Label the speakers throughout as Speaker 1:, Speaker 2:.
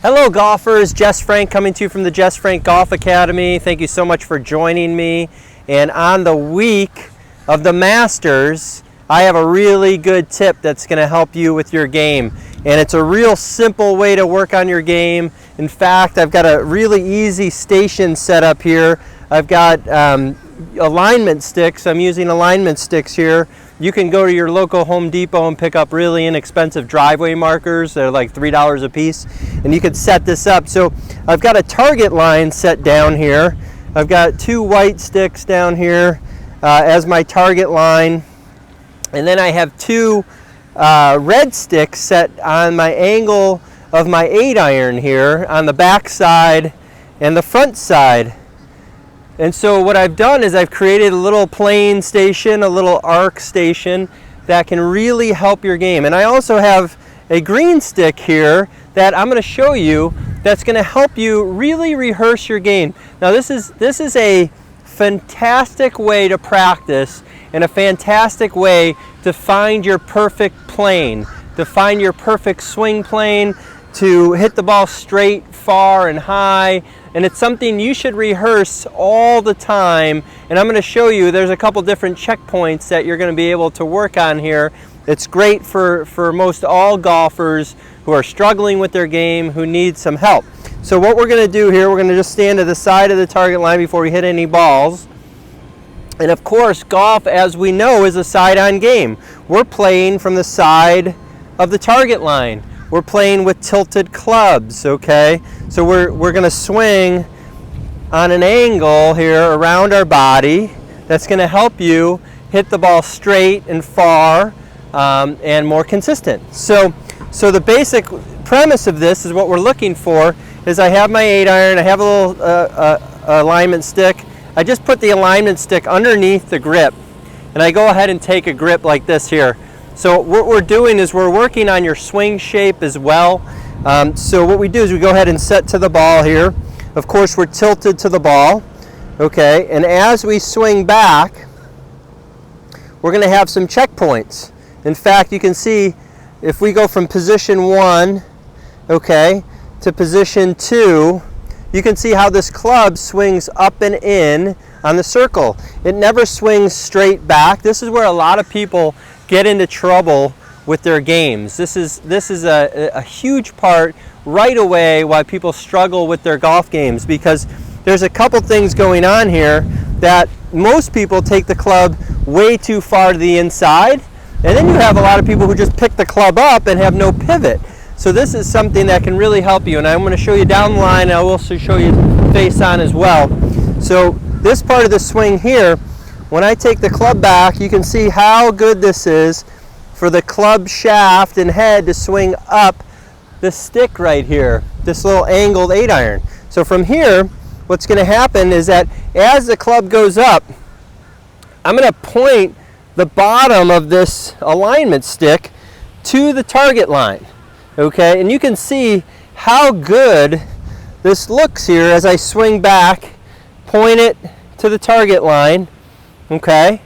Speaker 1: Hello golfers, Jess Frank coming to you from the Jess Frank Golf Academy. Thank you so much for joining me. And on the week of the Masters, I have a really good tip that's going to help you with your game. And it's a real simple way to work on your game. In fact, I've got a really easy station set up here. I've got alignment sticks. I'm using alignment sticks here. You can go to your local Home Depot and pick up really inexpensive driveway markers. They're like $3 a piece, and you can set this up. So I've got a target line set down here. I've got two white sticks down here as my target line, and then I have two red sticks set on my angle of my 8-iron here on the back side and the front side. And so what I've done is I've created a little plane station, a little arc station that can really help your game. And I also have a green stick here that I'm going to show you that's going to help you really rehearse your game. Now this is a fantastic way to practice and a fantastic way to find your perfect plane, to find your perfect swing plane, to hit the ball straight, far, and high. And it's something you should rehearse all the time. And I'm going to show you, there's a couple different checkpoints that you're going to be able to work on here. It's great for most all golfers who are struggling with their game, who need some help. So what we're going to do here, we're going to just stand to the side of the target line before we hit any balls. And of course, golf, as we know, is a side-on game. We're playing from the side of the target line. We're playing with tilted clubs, okay? So we're going to swing on an angle here around our body that's going to help you hit the ball straight and far and more consistent. So the basic premise of this is what we're looking for is I have my 8-iron, I have a little alignment stick. I just put the alignment stick underneath the grip, and I go ahead and take a grip like this here. So what we're doing is we're working on your swing shape as well. So what we do is we go ahead and set to the ball here. Of course, we're tilted to the ball, okay? And as we swing back, we're going to have some checkpoints. In fact, you can see if we go from position 1, okay, to position 2, you can see how this club swings up and in on the circle. It never swings straight back. This is where a lot of people get into trouble with their games. This is a huge part right away why people struggle with their golf games, because there's a couple things going on here that most people take the club way too far to the inside, and then you have a lot of people who just pick the club up and have no pivot. So this is something that can really help you, and I'm going to show you down the line, and I'll also show you face on as well. So this part of the swing here, when I take the club back, you can see how good this is for the club shaft and head to swing up the stick right here, this little angled 8-iron. So from here, what's going to happen is that as the club goes up, I'm going to point the bottom of this alignment stick to the target line, okay? And you can see how good this looks here as I swing back, point it to the target line. Okay,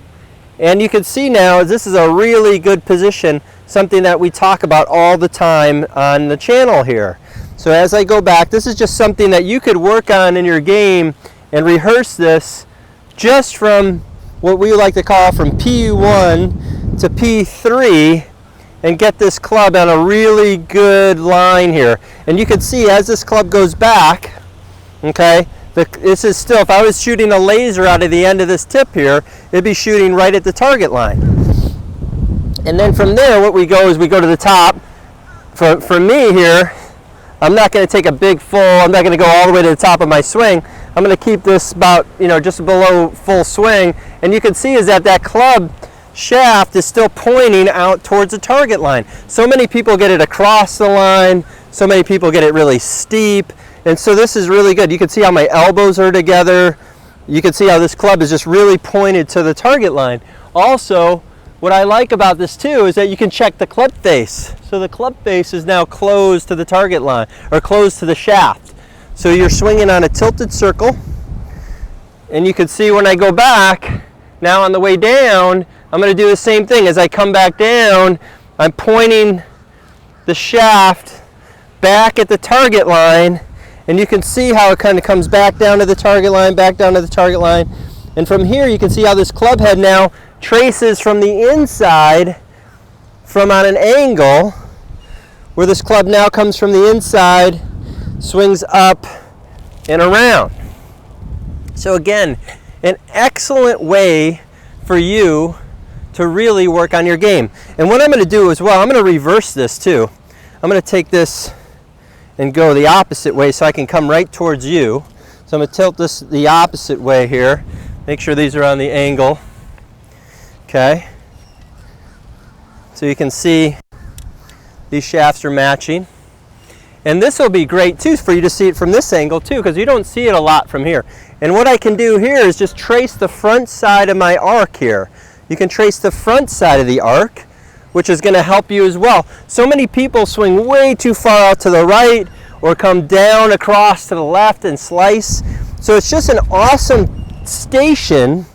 Speaker 1: and you can see now this is a really good position, something that we talk about all the time on the channel here. So as I go back, this is just something that you could work on in your game and rehearse this just from what we like to call from P1 to P3 and get this club on a really good line here. And you can see as this club goes back, okay, this is still, if I was shooting a laser out of the end of this tip here, it'd be shooting right at the target line. And then from there, what we go is we go to the top. For me here, I'm not going to take a big full, I'm not going to go all the way to the top of my swing. I'm going to keep this about, just below full swing. And you can see is that club shaft is still pointing out towards the target line. So many people get it across the line. So many people get it really steep. And so this is really good. You can see how my elbows are together. You can see how this club is just really pointed to the target line. Also, what I like about this too is that you can check the club face. So the club face is now closed to the target line, or closed to the shaft. So you're swinging on a tilted circle. And you can see when I go back, now on the way down, I'm going to do the same thing. As I come back down, I'm pointing the shaft back at the target line, and you can see how it kind of comes back down to the target line, back down to the target line. And from here you can see how this club head now traces from the inside, from on an angle, where this club now comes from the inside, swings up and around. So again, an excellent way for you to really work on your game. And what I'm going to do as well, I'm going to reverse this too. I'm going to take this and go the opposite way so I can come right towards you. So I'm going to tilt this the opposite way here. Make sure these are on the angle. Okay. So you can see these shafts are matching. And this will be great too for you to see it from this angle too, because you don't see it a lot from here. And what I can do here is just trace the front side of my arc here. You can trace the front side of the arc, which is going to help you as well. So many people swing way too far out to the right or come down across to the left and slice. So it's just an awesome station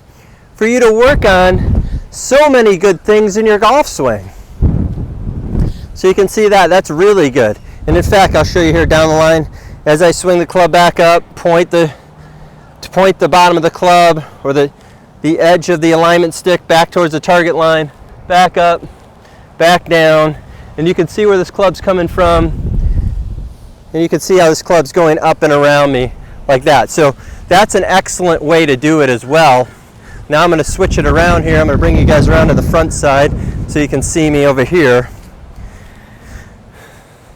Speaker 1: for you to work on so many good things in your golf swing. So you can see that, that's really good. And in fact, I'll show you here down the line, as I swing the club back up, point the bottom of the club or the edge of the alignment stick back towards the target line, back up, back down, and you can see where this club's coming from, and you can see how this club's going up and around me like that. So that's an excellent way to do it as well. Now I'm going to switch it around here. I'm going to bring you guys around to the front side so you can see me over here.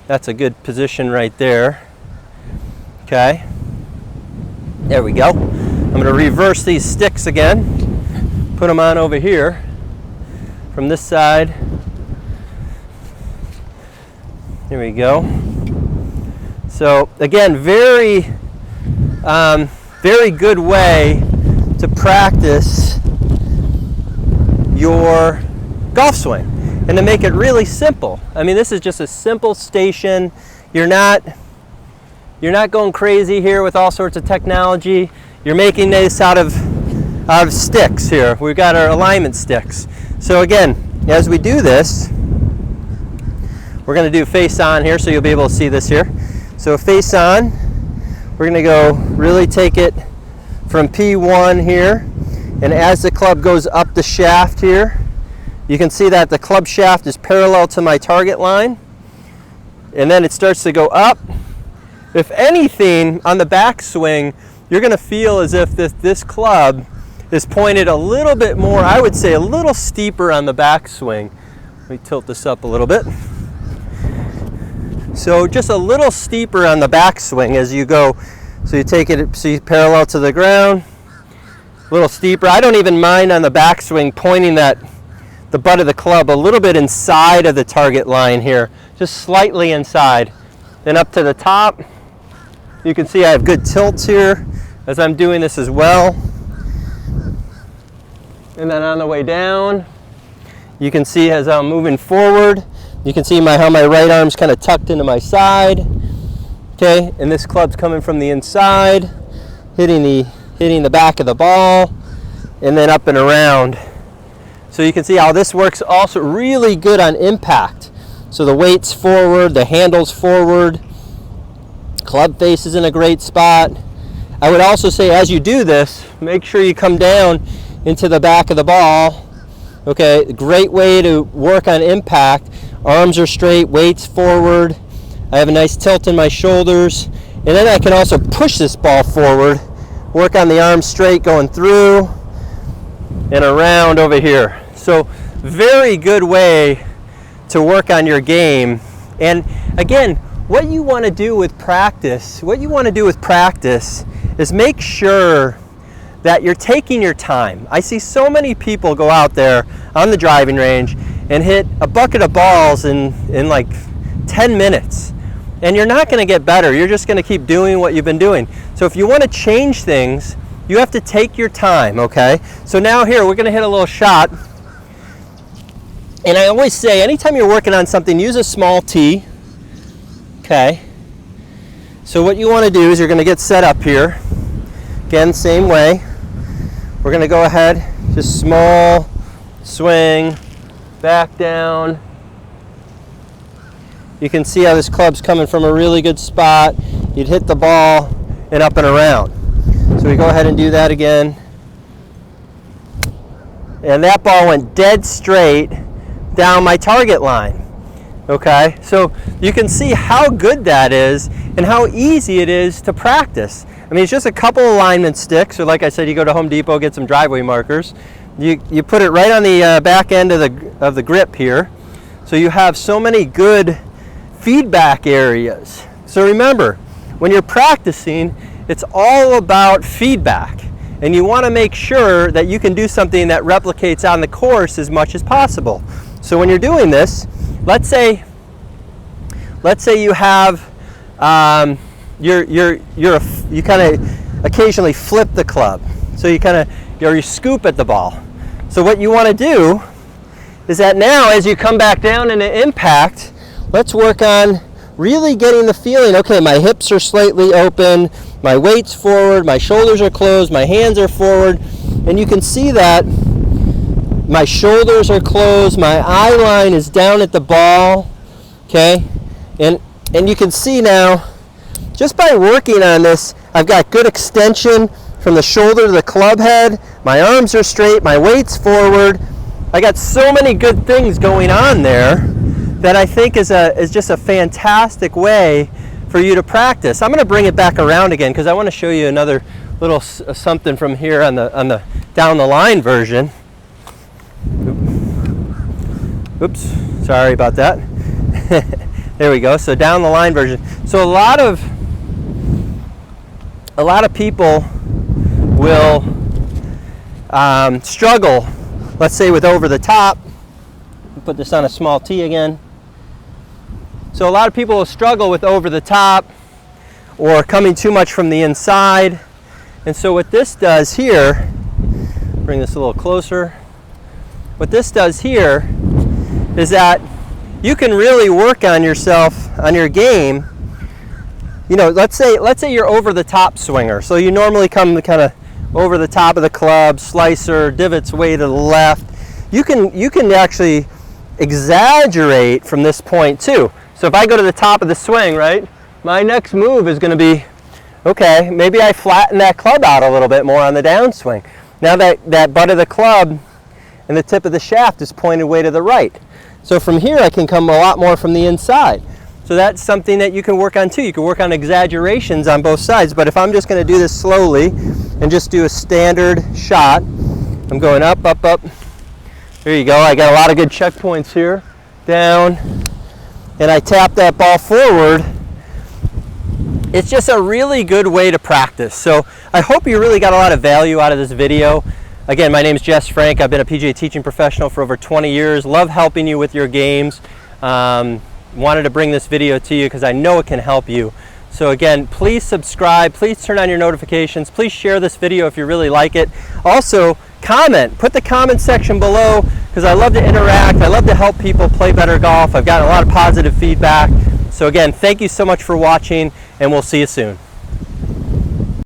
Speaker 1: That's a good position right there. Okay. There we go. I'm going to reverse these sticks again. Put them on over here from this side. There we go. So again, very good way to practice your golf swing and to make it really simple. I mean, this is just a simple station. You're not going crazy here with all sorts of technology. You're making this out of sticks here. We've got our alignment sticks. So again, as we do this, we're going to do face on here, so you'll be able to see this here. So face on, we're going to go really take it from P1 here, and as the club goes up the shaft here, you can see that the club shaft is parallel to my target line, and then it starts to go up. If anything, on the backswing, you're going to feel as if this club is pointed a little bit more, I would say a little steeper on the backswing. Let me tilt this up a little bit. So just a little steeper on the backswing as you go. So you take it, see, parallel to the ground, a little steeper. I don't even mind on the backswing pointing the butt of the club a little bit inside of the target line here, just slightly inside. Then up to the top. You can see I have good tilts here as I'm doing this as well. And then on the way down, you can see as I'm moving forward, you can see how my right arm's kind of tucked into my side. Okay, and this club's coming from the inside, hitting the back of the ball, and then up and around. So you can see how this works also really good on impact. So the weight's forward, the handle's forward, club face is in a great spot. I would also say as you do this, make sure you come down into the back of the ball. Okay, great way to work on impact. Arms are straight, weight's forward. I have a nice tilt in my shoulders. And then I can also push this ball forward, work on the arms straight going through and around over here. So very good way to work on your game. And again, what you want to do with practice is make sure that you're taking your time. I see so many people go out there on the driving range and hit a bucket of balls in like 10 minutes. And you're not going to get better. You're just going to keep doing what you've been doing. So if you want to change things, you have to take your time, okay? So now here, we're going to hit a little shot. And I always say, anytime you're working on something, use a small tee. Okay. So what you want to do is you're going to get set up here. Again, same way. We're going to go ahead, just small swing, back down. you can see how this club's coming from a really good spot. You'd hit the ball and up and around. So we go ahead and do that again. And that ball went dead straight down my target line. Okay, so you can see how good that is and how easy it is to practice. I mean, it's just a couple alignment sticks, or like I said, you go to Home Depot, get some driveway markers. You put it right on the back end of the grip here. So you have so many good feedback areas. So remember, when you're practicing, it's all about feedback. And you want to make sure that you can do something that replicates on the course as much as possible. So when you're doing this, let's say you have you kind of occasionally flip the club. So you scoop at the ball. So what you want to do is that now as you come back down in an impact, let's work on really getting the feeling, okay, my hips are slightly open, my weight's forward, my shoulders are closed, my hands are forward, and you can see that my shoulders are closed, my eye line is down at the ball, okay? And you can see now, just by working on this, I've got good extension from the shoulder to the club head, my arms are straight, my weight's forward. I got so many good things going on there that I think is just a fantastic way for you to practice. I'm going to bring it back around again because I want to show you another little something from here on the down the line version. Oops, sorry about that. There we go. So down the line version. So a lot of people will struggle, let's say, with over the top. Put this on a small tee again. So a lot of people will struggle with over the top or coming too much from the inside. And so what this does here, bring this a little closer. What this does here is that you can really work on yourself, on your game. You know, let's say you're over the top swinger. So you normally come kind of over the top of the club, slicer, divots way to the left. You can actually exaggerate from this point too. So if I go to the top of the swing, right, my next move is going to be, okay, maybe I flatten that club out a little bit more on the downswing. Now that butt of the club and the tip of the shaft is pointed way to the right. So from here I can come a lot more from the inside. So that's something that you can work on too. You can work on exaggerations on both sides, but if I'm just going to do this slowly and just do a standard shot, I'm going up, up, up. There you go. I got a lot of good checkpoints here. Down. And I tap that ball forward. It's just a really good way to practice. So I hope you really got a lot of value out of this video. Again, my name is Jess Frank. I've been a PGA teaching professional for over 20 years. Love helping you with your games. Wanted to bring this video to you because I know it can help you. So again, please subscribe, please turn on your notifications, please share this video if you really like it. Also, comment, put the comment section below because I love to interact, I love to help people play better golf. I've gotten a lot of positive feedback. So again, thank you so much for watching and we'll see you soon.